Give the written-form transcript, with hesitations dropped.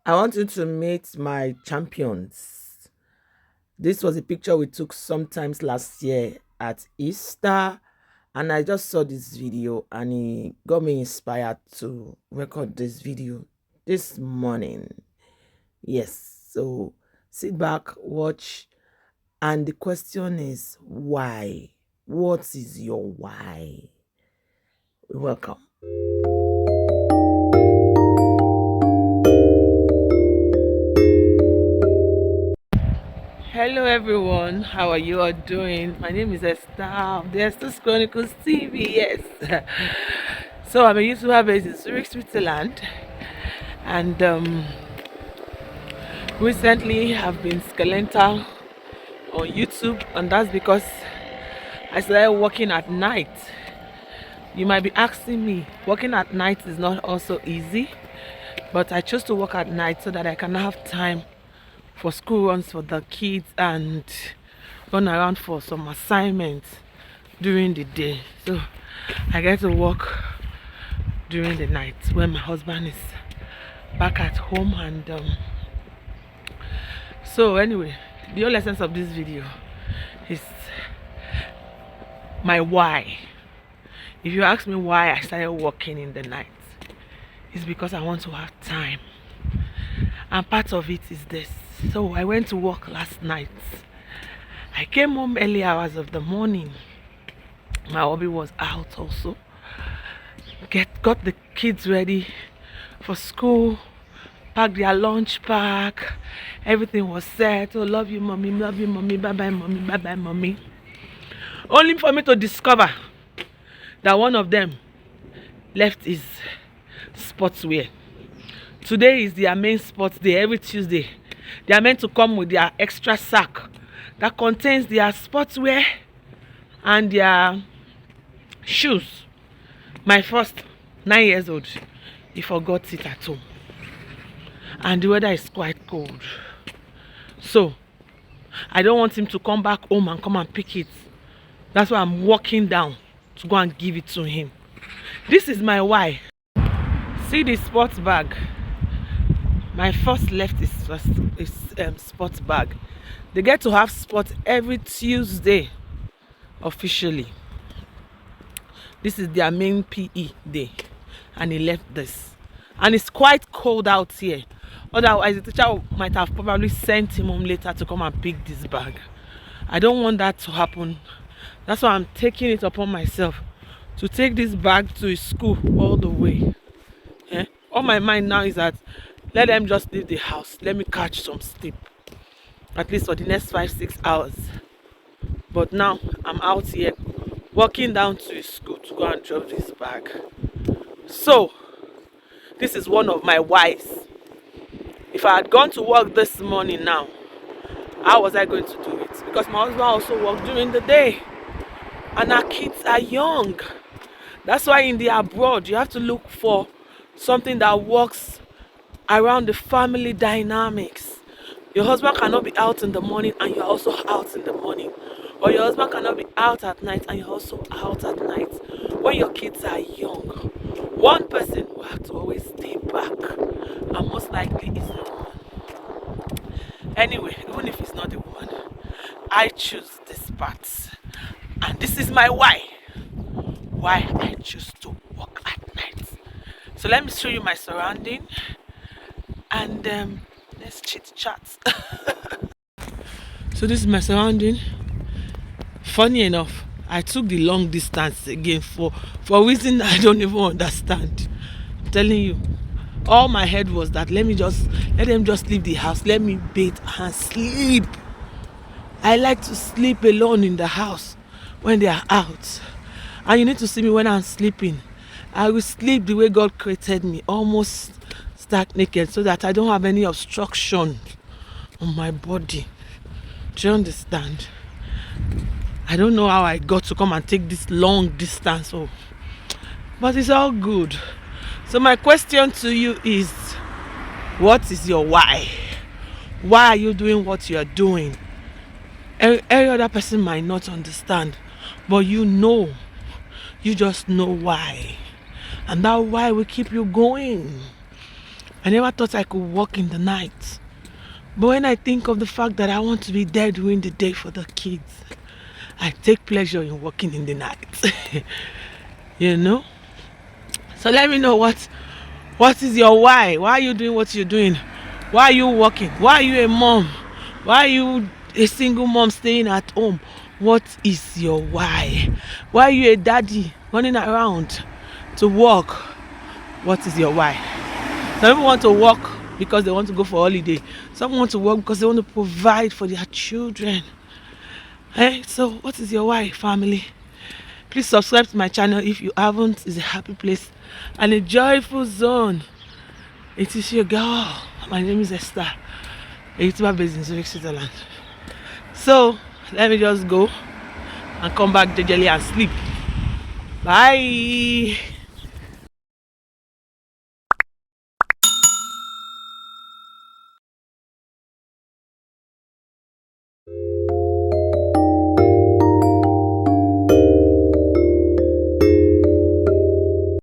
I want you to meet my champions. This was a picture we took sometimes last year at Easter, and I just saw this video and it got me inspired to record this video this morning. Yes, so sit back, watch, and the question is why? What is your why? Welcome. Hello everyone, how are you all doing? My name is Esther of the Esther's Chronicles TV. Yes. So I'm a YouTuber based in Zurich, Switzerland, and recently have been skeletal on YouTube, and that's because I started working at night. You might be asking me, working at night is not also easy, but I chose to work at night so that I can have time for school runs for the kids and run around for some assignments during the day. So I get to work during the night when my husband is back at home. And so anyway, the whole essence of this video is my why. If you ask me why I started working in the night, it's because I want to have time, and part of it is this. So I went to work last night. I came home early hours of the morning. My hubby was out also. Got the kids ready for school, packed their lunch pack. Everything was set. Oh, love you, mommy, bye bye, mommy, bye bye, mommy. Only for me to discover that one of them left his sportswear. Today is their main sports day. Every Tuesday they are meant to come with their extra sack that contains their sportswear and their shoes. My first 9 years old, he forgot it at home, and the weather is quite cold, so I don't want him to come back home and come and pick it. That's why I'm walking down to go and give it to him. This is my why. See the sports bag. My first left is sports bag. They get to have sports every Tuesday officially. This is their main PE day, and he left this. And it's quite cold out here. Otherwise, the teacher might have probably sent him home later to come and pick this bag. I don't want that to happen. That's why I'm taking it upon myself to take this bag to his school all the way. Yeah? All my mind now is that let them just leave the house. Let me catch some sleep, at least for the next 5-6 hours. But now I'm out here walking down to his school to go and drop this bag. So this is one of my whys. If I had gone to work this morning now, how was I going to do it? Because my husband also works during the day, and our kids are young. That's why in the abroad you have to look for something that works around the family dynamics. Your husband cannot be out in the morning and you're also out in the morning, or your husband cannot be out at night and you're also out at night. When your kids are young, one person will have to always stay back, and most likely it's the woman. Anyway, even if it's not the woman, I choose this path, and this is my why I choose to work at night. So let me show you my surrounding, and let's chit chat. So this is my surrounding. Funny enough, I took the long distance again for a reason I don't even understand. I'm telling you, all my head was that let them just leave the house, let me bathe and sleep. I like to sleep alone in the house when they are out, and you need to see me when I'm sleeping. I will sleep the way God created me, almost stark naked, so that I don't have any obstruction on my body. Do you understand? I don't know how I got to come and take this long distance, but it's all good. So my question to you is, what is your why? Why are you doing what you're doing? Every other person might not understand, but you just know why. And that why will keep you going. I never thought I could work in the night. But when I think of the fact that I want to be there during the day for the kids, I take pleasure in working in the night. You know? So let me know what is your why? Why are you doing what you're doing? Why are you working? Why are you a mom? Why are you a single mom staying at home? What is your why? Why are you a daddy running around to work? What is your why? Some people want to work because they want to go for holiday. Some want to work because they want to provide for their children. So what is your why, family? Please subscribe to my channel if you haven't. It's a happy place and a joyful zone. It is your girl. My name is Esther, a YouTuber based in Zurich, Switzerland. So let me just go and come back gingerly and sleep. Bye.